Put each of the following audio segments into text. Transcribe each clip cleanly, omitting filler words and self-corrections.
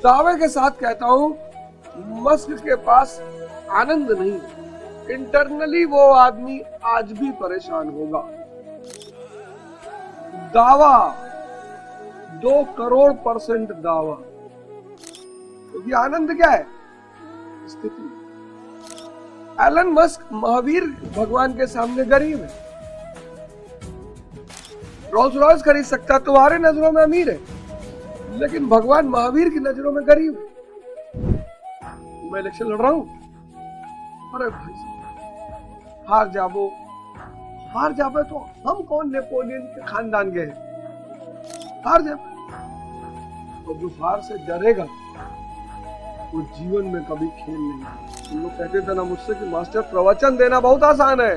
दावे के साथ कहता हूं, मस्क के पास आनंद नहीं, इंटरनली वो आदमी आज भी परेशान होगा। दावा 2 करोड़% दावा, क्योंकि आनंद क्या है? स्थिति। एलन मस्क महावीर भगवान के सामने गरीब है। रोल्स रॉयस खरीद सकता, तुम्हारे नजरों में अमीर है, लेकिन भगवान महावीर की नजरों में गरीब है। मैं इलेक्शन लड़ रहा हूं, अरे भाई हार जावे तो हम कौन नेपोलियन के खानदान के हैं? हार जावे तो जो हार से डरेगा वो जीवन में कभी खेल नहीं। तुम लोग कहते थे ना मुझसे कि मास्टर प्रवचन देना बहुत आसान है,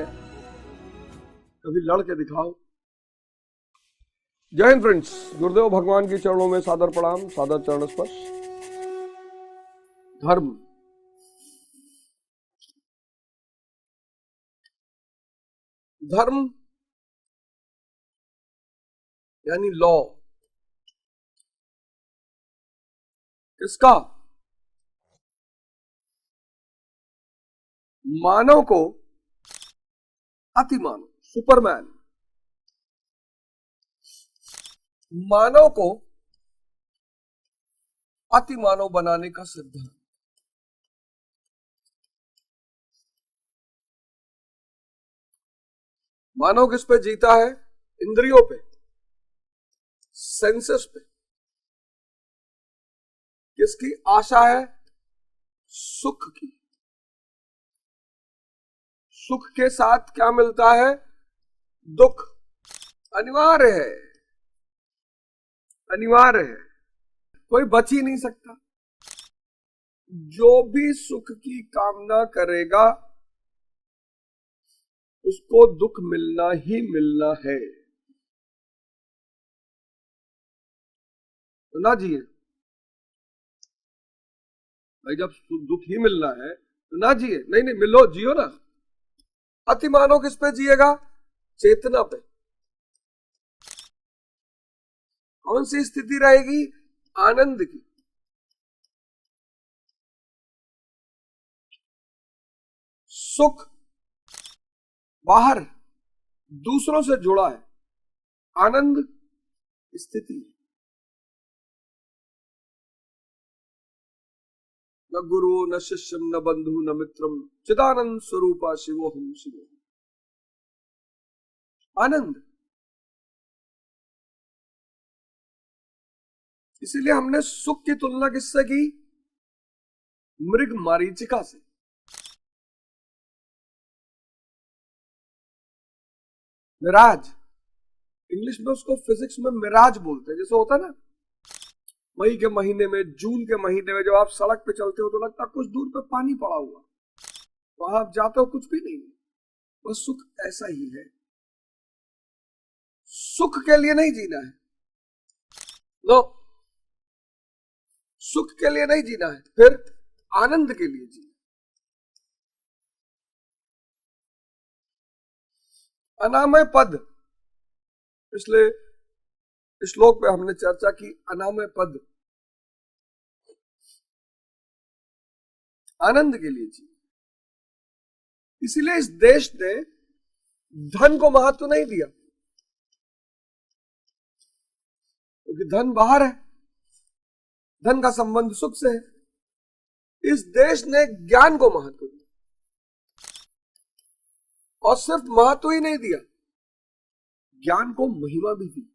कभी लड़ के दिखाओ। जय हिंद फ्रेंड्स, गुरुदेव भगवान के चरणों में सादर प्रणाम, सादर चरण स्पर्श। धर्म, धर्म यानी लॉ, किसका? मानव को अति मानव, सुपरमैन, मानव को अति मानव बनाने का सिद्धांत। मानव किस पे जीता है? इंद्रियों पे, सेंसेस पे। किसकी आशा है? सुख की। सुख के साथ क्या मिलता है? दुख। अनिवार्य है, अनिवार्य है, कोई बच ही नहीं सकता। जो भी सुख की कामना करेगा उसको दुख मिलना ही मिलना है। तो ना जिए भाई, जब दुख ही मिलना है तो ना जिए। नहीं नहीं, मिलो, जियो ना। अति मानव किस पे जिएगा? चेतना पे। कौन सी स्थिति रहेगी? आनंद की। सुख बाहर दूसरों से जुड़ा है, आनंद स्थिति। न गुरु न शिष्यम न बंधु न मित्रम, चिदानंद स्वरूपा शिवोहम शिवोहम। आनंद। इसीलिए हमने सुख की तुलना किससे की? मृग मारीचिका से। मिराज, इंग्लिश में उसको फिजिक्स में मिराज बोलते हैं। जैसे होता है ना, मई के महीने में, जून के महीने में जब आप सड़क पे चलते हो तो लगता कुछ दूर पे पानी पड़ा हुआ, वहां आप जाते हो कुछ भी नहीं। बस सुख ऐसा ही है। सुख के लिए नहीं जीना है, नो, सुख के लिए नहीं जीना है, फिर आनंद के लिए जीना। अनामय पद, पिछले श्लोक पे हमने चर्चा की। अनामय पद आनंद के लिए जी। इसीलिए इस देश ने धन को महत्व नहीं दिया, क्योंकि धन बाहर है, धन का संबंध सुख से है। इस देश ने ज्ञान को महत्व दिया, और सिर्फ महत्व ही नहीं दिया, ज्ञान को महिमा भी दी।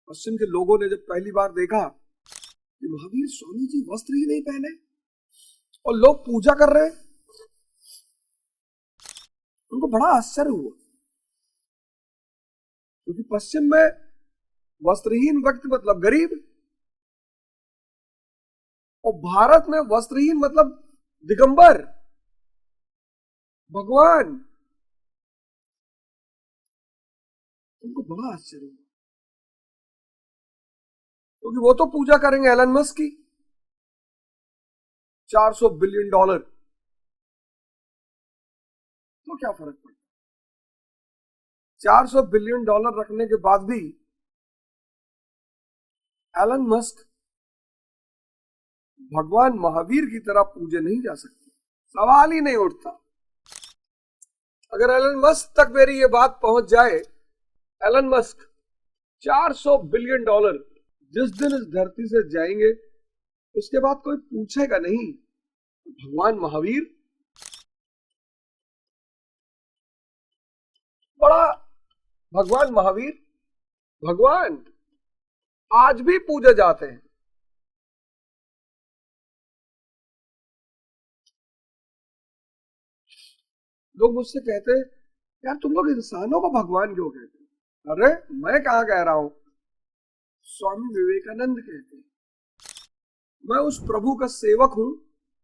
पश्चिम के लोगों ने जब पहली बार देखा कि महावीर स्वामी जी वस्त्र ही नहीं पहने और लोग पूजा कर रहे हैं, उनको बड़ा आश्चर्य हुआ। क्योंकि पश्चिम में वस्त्रहीन व्यक्ति मतलब गरीब, और भारत में वस्त्रहीन मतलब दिगंबर, भगवान। उनको बड़ा आश्चर्य हुआ, क्योंकि वो तो पूजा करेंगे एलन मस्क की, $400 बिलियन, तो क्या फर्क पड़ता? $400 बिलियन रखने के बाद भी एलन मस्क भगवान महावीर की तरह पूजे नहीं जा सकते, सवाल ही नहीं उठता। अगर एलन मस्क तक मेरी ये बात पहुंच जाए, एलन मस्क 400 बिलियन डॉलर जिस दिन इस धरती से जाएंगे उसके बाद कोई पूछेगा नहीं भगवान महावीर बड़ा, भगवान महावीर भगवान आज भी पूजे जाते हैं। लोग मुझसे कहते हैं यार तुम लोग इंसानों को भगवान क्यों कहते हैं? अरे मैं कहां कह रहा हूं, स्वामी विवेकानंद कहते हैं मैं उस प्रभु का सेवक हूं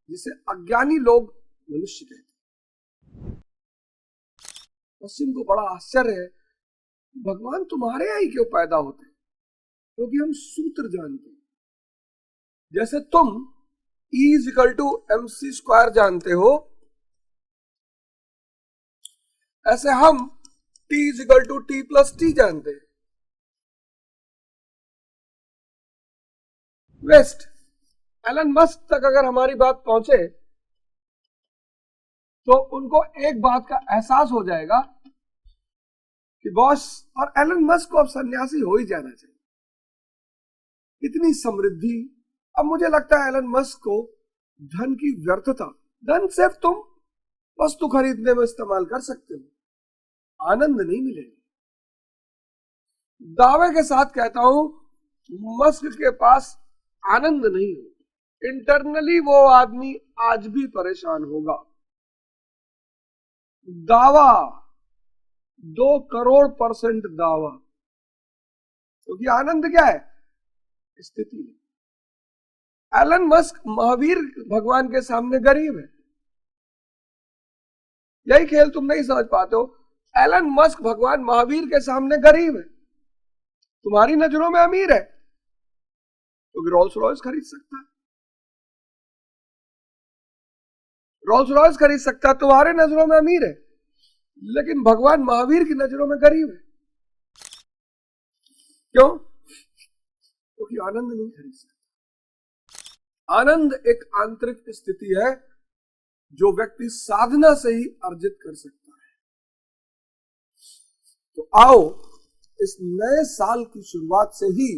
जिसे अज्ञानी लोग मनुष्य कहते हैं। पश्चिम को बड़ा आश्चर्य है, भगवान तुम्हारे यहाँ ही क्यों पैदा होते हैं? क्योंकि हम सूत्र जानते हैं। जैसे तुम E=mc² जानते हो, ऐसे हम T=T+T जानते हैं। वेस्ट एलन मस्क तक अगर हमारी बात पहुंचे तो उनको एक बात का एहसास हो जाएगा कि बॉस और एलन मस्क को अब सन्यासी हो ही जाना चाहिए। इतनी समृद्धि, अब मुझे लगता है एलन मस्क को धन की व्यर्थता, धन सिर्फ तुम वस्तु खरीदने में इस्तेमाल कर सकते हो, आनंद नहीं मिलेगा। दावे के साथ कहता हूं मस्क के पास आनंद नहीं हो। इंटरनली वो आदमी आज भी परेशान होगा। दावा 2 करोड़% दावा, क्योंकि आनंद क्या है? स्थिति है। एलन मस्क महावीर भगवान के सामने गरीब है। यही खेल तुम नहीं समझ पाते हो। एलन मस्क भगवान महावीर के सामने गरीब है, तुम्हारी नजरों में अमीर है क्योंकि रोल्स रॉयस खरीद सकता है। रोल्स रॉयस खरीद सकता है, तुम्हारे नजरों में अमीर है, लेकिन भगवान महावीर की नजरों में गरीब है। क्यों? क्योंकि आनंद नहीं खरीद सकता। आनंद एक आंतरिक स्थिति है जो व्यक्ति साधना से ही अर्जित कर सकता है। तो आओ इस नए साल की शुरुआत से ही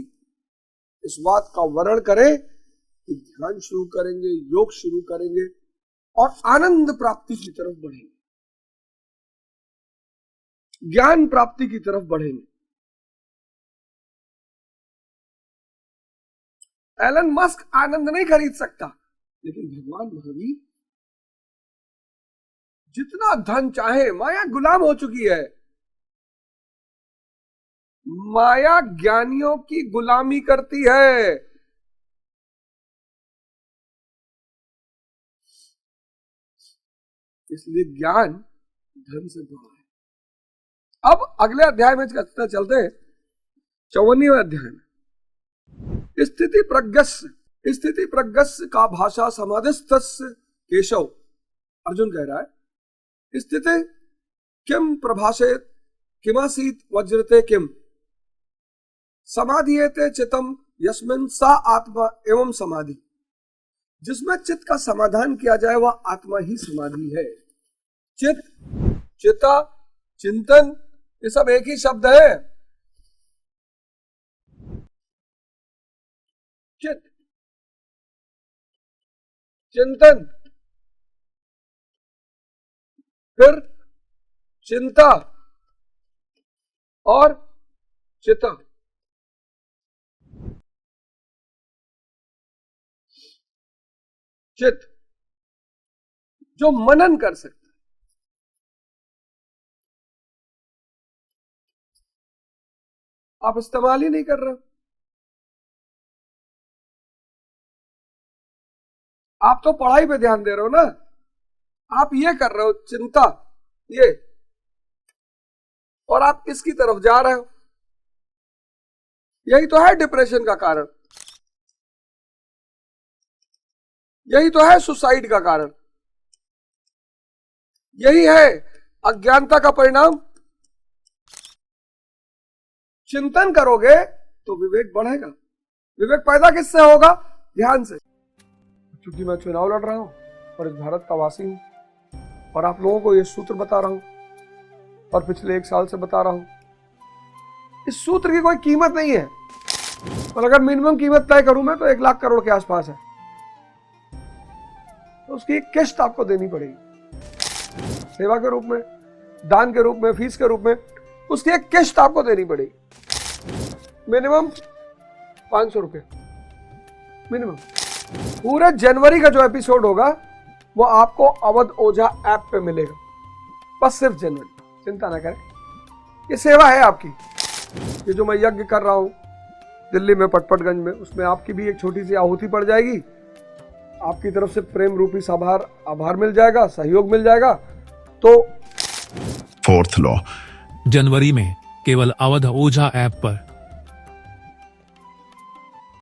इस बात का वर्णन करें कि ध्यान शुरू करेंगे, योग शुरू करेंगे और आनंद प्राप्ति की तरफ बढ़ेंगे, ज्ञान प्राप्ति की तरफ बढ़ेंगे। एलन मस्क आनंद नहीं खरीद सकता, लेकिन भगवान महावीर जितना धन चाहे, माया गुलाम हो चुकी है। माया ज्ञानियों की गुलामी करती है। इसलिए ज्ञान धन से बड़ा है। अब अगले अध्याय में चलते हैं, 54वें अध्याय में। स्थिति प्रज्ञस्य का भाषा समाधिस्थस्य केशव। अर्जुन कह रहा है स्थिति किम प्रभाषेत किमासीत वज्रते किम समाधियेते चितम यस्मिन् सा आत्मा एवं समाधि। जिसमें चित्त का समाधान किया जाए वह आत्मा ही समाधि है। चित्त, चिता, चिंतन, ये सब एक ही शब्द है। चित्त, चिंतन, फिर चिंता और चिता। चित्त जो मनन कर सकता है, आप इस्तेमाल ही नहीं कर रहे। आप तो पढ़ाई पे ध्यान दे रहे हो ना, आप ये कर रहे हो चिंता, ये, और आप इसकी तरफ जा रहे हो। यही तो है डिप्रेशन का कारण, यही तो है सुसाइड का कारण, यही है अज्ञानता का परिणाम। चिंतन करोगे तो विवेक बढ़ेगा। विवेक पैदा किससे होगा? ध्यान से। क्योंकि मैं चुनाव लड़ रहा हूँ और इस भारत का वासी हूँ, और आप लोगों को ये सूत्र बता रहा हूँ और पिछले 1 साल से बता रहा हूँ। इस सूत्र की कोई कीमत नहीं है, और अगर मिनिमम कीमत तय करूं मैं तो 1 लाख करोड़ के आसपास है। तो उसकी एक किस्त आपको देनी पड़ेगी, सेवा के रूप में, दान के रूप में, फीस के रूप में, उसकी एक किस्त आपको देनी पड़ेगी। मिनिमम 500 रुपये मिनिमम। पूरे जनवरी का जो एपिसोड होगा वो आपको अवध ओझा ऐप पे मिलेगा, बस सिर्फ जनवरी। चिंता ना करें, ये सेवा है आपकी। ये जो मैं यज्ञ कर रहा हूं दिल्ली में पटपटगंज में, उसमें आपकी भी एक छोटी सी आहुति पड़ जाएगी। आपकी तरफ से प्रेम रूपी आभार मिल जाएगा, सहयोग मिल जाएगा। तो 4th लॉ जनवरी में केवल अवध ओझा ऐप पर